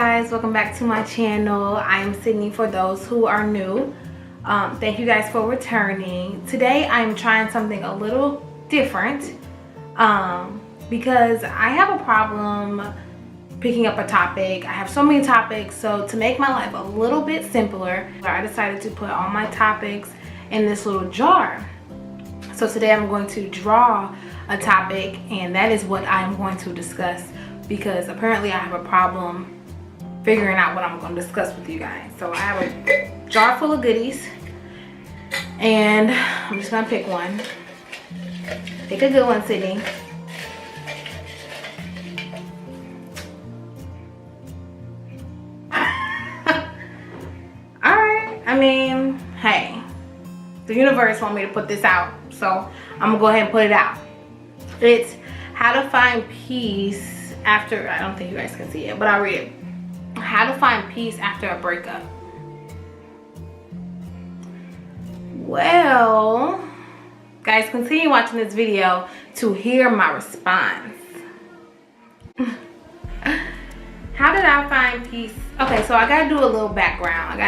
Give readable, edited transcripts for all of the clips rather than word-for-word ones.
guys, welcome back to my channel. I am Sydney for those who are new. Thank you guys for returning. Today I'm trying something a little different because I have a problem picking up a topic. I have so many topics, so to make my life a little bit simpler, I decided to put all my topics in this little jar. So today I'm going to draw a topic, and that is what I'm going to discuss, because apparently I have a problem figuring out what I'm going to discuss with you guys. So I have a jar full of goodies, and I'm just going to pick one. Pick a good one, Sydney. Alright, I mean, hey, the universe want me to put this out, so I'm going to go ahead and put it out. It's how to find peace after, I don't think you guys can see it, but I'll read it. How to find peace after a breakup. Well, guys, continue watching this video to hear my response. How did I find peace? Okay, so I gotta do a little background.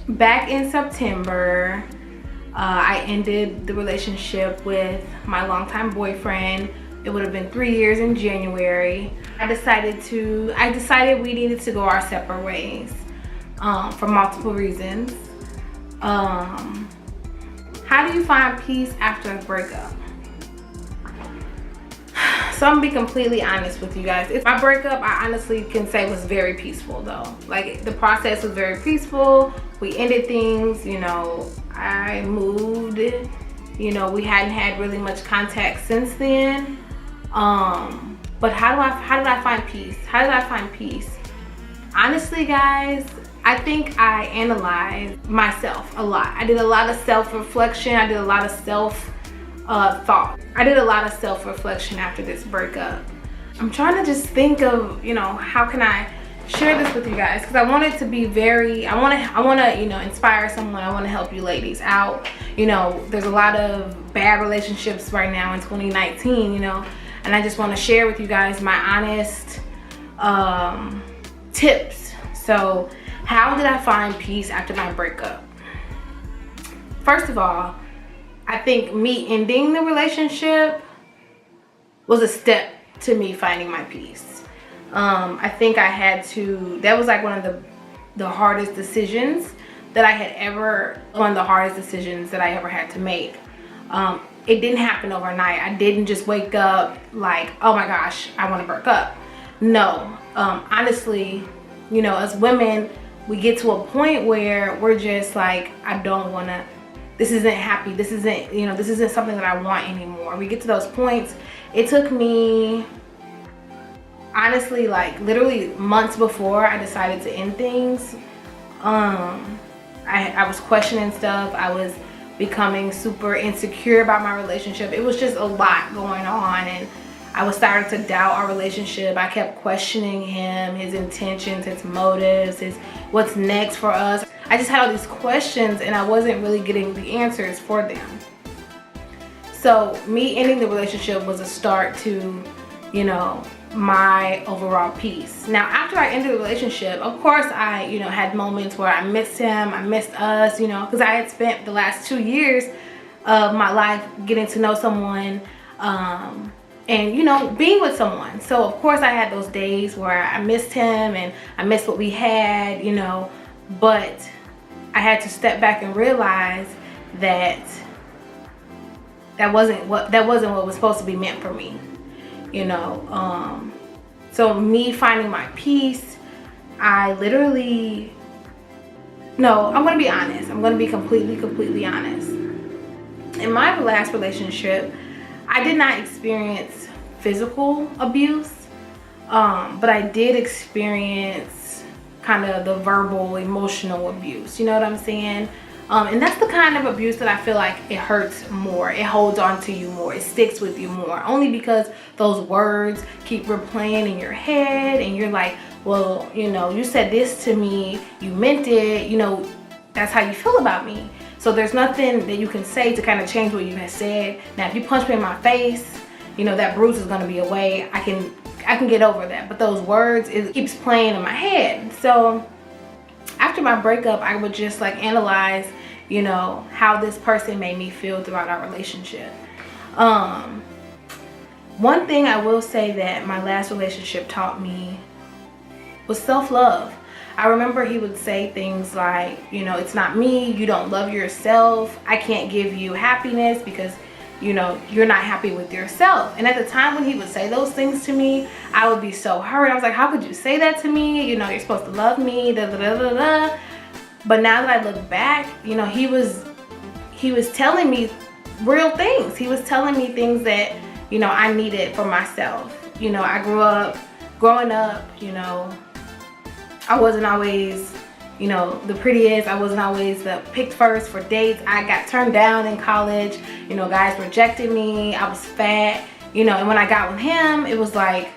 Back in September, I ended the relationship with my longtime boyfriend. It would have been 3 years in January. I decided we needed to go our separate ways for multiple reasons. How do you find peace after a breakup? So I'm gonna be completely honest with you guys. If my breakup, I honestly can say was very peaceful though. Like, the process was very peaceful. We ended things, you know, I moved, you know, we hadn't had really much contact since then. But how did I find peace? How did I find peace? Honestly, guys, I think I analyzed myself a lot. I did a lot of self-reflection. I did a lot of thought. I did a lot of self-reflection after this breakup. I'm trying to just think of, you know, how can I share this with you guys, because I want it to be very, I want to, you know, inspire someone. I want to help you ladies out. You know, there's a lot of bad relationships right now in 2019, you know, and I just want to share with you guys my honest tips. So how did I find peace after my breakup? First of all, I think me ending the relationship was a step to me finding my peace. I think I had to, that was like one of the hardest decisions that I had ever, one of the hardest decisions that I ever had to make. It didn't happen overnight. I didn't just wake up like, oh my gosh, I want to break up. No, honestly, you know, as women, we get to a point where we're just like, I don't want to, this isn't happy. This isn't, you know, this isn't something that I want anymore. We get to those points. It took me, honestly, like literally months before I decided to end things. I was questioning stuff. I was becoming super insecure about my relationship. It was just a lot going on, and I was starting to doubt our relationship. I kept questioning him, his intentions, his motives, what's next for us. I just had all these questions, and I wasn't really getting the answers for them. So me ending the relationship was a start to, you know, my overall peace. Now, after I ended the relationship, of course, I, you know, had moments where I missed him, I missed us, you know, because I had spent the last 2 years of my life getting to know someone, and, you know, being with someone. So of course I had those days where I missed him and I missed what we had, you know, but I had to step back and realize that that wasn't what was supposed to be meant for me, you know. So me finding my peace, I literally, no, I'm gonna be honest. I'm gonna be completely honest. In my last relationship, I did not experience physical abuse, but I did experience kind of the verbal, emotional abuse. You know what I'm saying? And that's the kind of abuse that I feel like it hurts more. It holds on to you more. It sticks with you more. Only because those words keep replaying in your head, and you're like, well, you know, you said this to me, you meant it, you know, that's how you feel about me. So there's nothing that you can say to kind of change what you have said. Now, if you punch me in my face, you know, that bruise is going to be away. I can I can get over that. But those words, it keeps playing in my head. So after my breakup, I would just like analyze, you know, how this person made me feel throughout our relationship. One thing I will say that my last relationship taught me was self-love. I remember he would say things like, you know, it's not me, you don't love yourself, I can't give you happiness because, you know, you're not happy with yourself. And at the time when he would say those things to me, I would be so hurt. I was like, how could you say that to me? You know, you're supposed to love me, da da da da da. But now that I look back, you know, he was telling me real things. He was telling me things that, you know, I needed for myself. You know, growing up, you know, I wasn't always, you know, the prettiest. I wasn't always the picked first for dates. I got turned down in college. You know, guys rejected me. I was fat, you know, and when I got with him, it was like,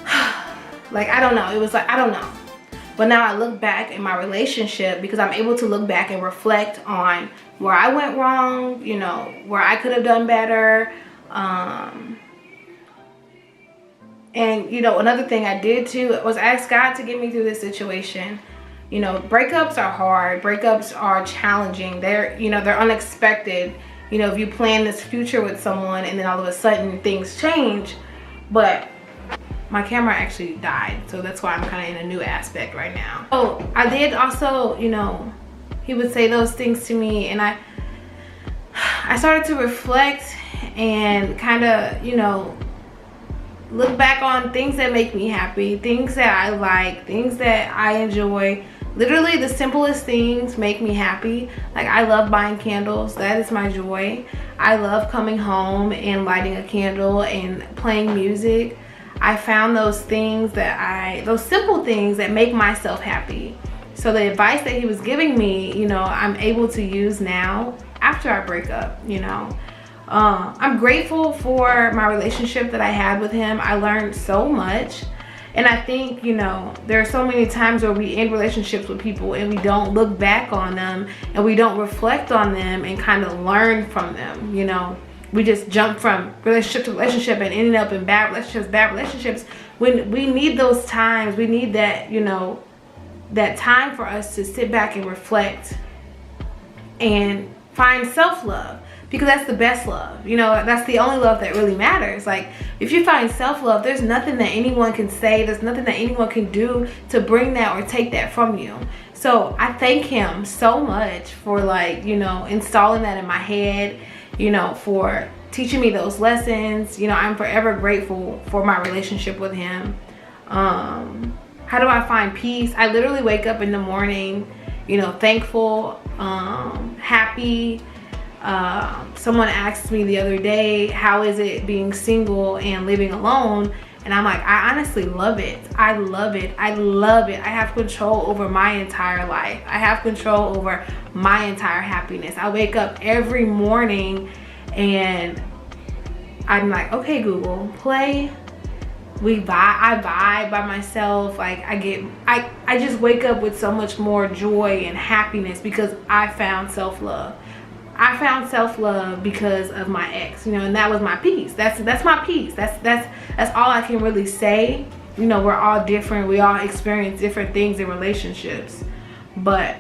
I don't know. It was like, I don't know. But now I look back in my relationship because I'm able to look back and reflect on where I went wrong, you know, where I could have done better. And, you know, another thing I did too was ask God to get me through this situation. You know, breakups are hard. Breakups are challenging. They're, you know, they're unexpected. You know, if you plan this future with someone and then all of a sudden things change. But my camera actually died, so that's why I'm kind of in a new aspect right now. So I did also, you know, he would say those things to me, and I started to reflect and kind of, you know, look back on things that make me happy, things that I like, things that I enjoy. Literally the simplest things make me happy. Like, I love buying candles. That is my joy. I love coming home and lighting a candle and playing music. I found those things those simple things that make myself happy. So the advice that he was giving me, you know, I'm able to use now after I break up, you know. I'm grateful for my relationship that I had with him. I learned so much. And I think, you know, there are so many times where we end relationships with people and we don't look back on them and we don't reflect on them and kind of learn from them, you know. We just jump from relationship to relationship and ending up in bad relationships. When we need those times, we need that, you know, that time for us to sit back and reflect and find self-love. Because that's the best love. You know, that's the only love that really matters. Like, if you find self-love, there's nothing that anyone can say, there's nothing that anyone can do to bring that or take that from you. So I thank him so much for, like, you know, installing that in my head, you know, for teaching me those lessons. You know, I'm forever grateful for my relationship with him. How do I find peace? I literally wake up in the morning, you know, thankful, happy. Someone asked me the other day, how is it being single and living alone? And I'm like, I honestly love it. I love it. I love it. I have control over my entire life. I have control over my entire happiness. I wake up every morning and I'm like, okay, Google, play. I vibe by myself. Like, I just wake up with so much more joy and happiness because I found self-love. I found self-love because of my ex, you know, and that was my peace. That's my peace. That's all I can really say. You know, we're all different. We all experience different things in relationships. But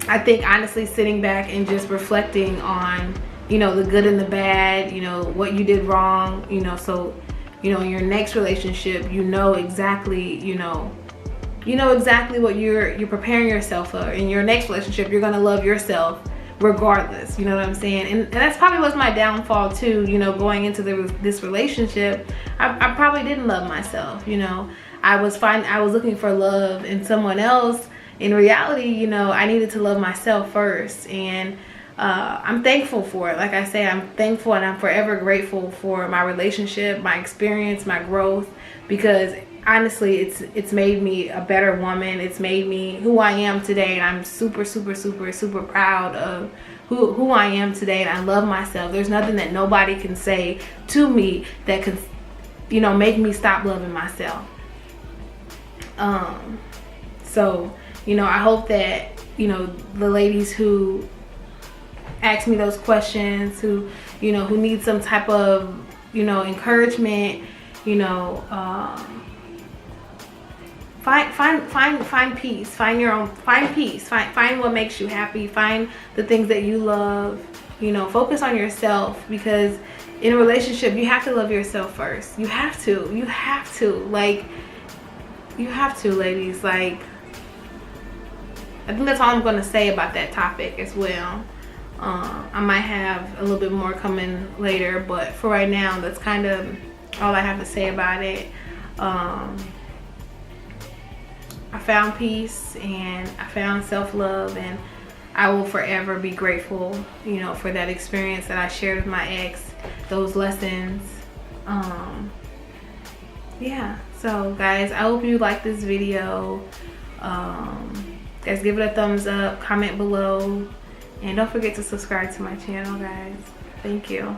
I think honestly sitting back and just reflecting on, you know, the good and the bad, you know, what you did wrong, you know, so, you know, in your next relationship, you know exactly, you know exactly what you're preparing yourself for. In your next relationship, you're gonna love yourself regardless, you know what I'm saying? And that's probably was my downfall too, you know, going into this relationship. I probably didn't love myself, you know. I was looking for love in someone else. In reality, you know, I needed to love myself first. And I'm thankful for it. Like I say, I'm thankful and I'm forever grateful for my relationship, my experience, my growth, because honestly, it's made me a better woman. It's made me who I am today, and I'm super, super, super, super proud of who I am today, and I love myself. There's nothing that nobody can say to me that can, you know, make me stop loving myself. So, you know, I hope that, you know, the ladies who ask me those questions, who, you know, who need some type of, you know, encouragement, you know, find peace, find your own, find peace, find what makes you happy, find the things that you love, you know, focus on yourself, because in a relationship you have to love yourself first. You have to, like, you have to, ladies. Like, I think that's all I'm going to say about that topic as well. I might have a little bit more coming later, but for right now, that's kind of all I have to say about it. I found peace and I found self-love, and I will forever be grateful, you know, for that experience that I shared with my ex, those lessons. Yeah, so guys, I hope you like this video. Guys, give it a thumbs up, comment below, and don't forget to subscribe to my channel, guys. Thank you.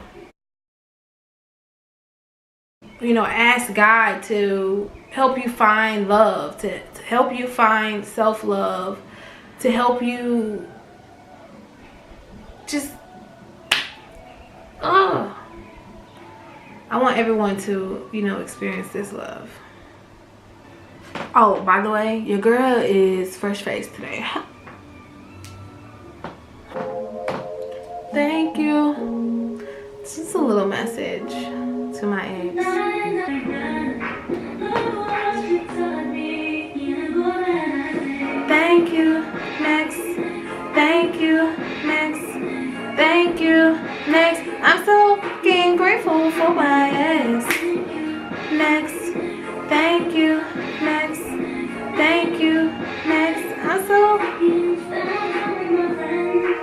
You know, ask God to help you find love, to help you find self-love, to help you just, I want everyone to, you know, experience this love. Oh, by the way, your girl is fresh faced today. Thank you. Just a little message to my ex. Thank you, next. Thank you, next. Thank you, next. I'm so fucking grateful for my ex. Next. Thank you,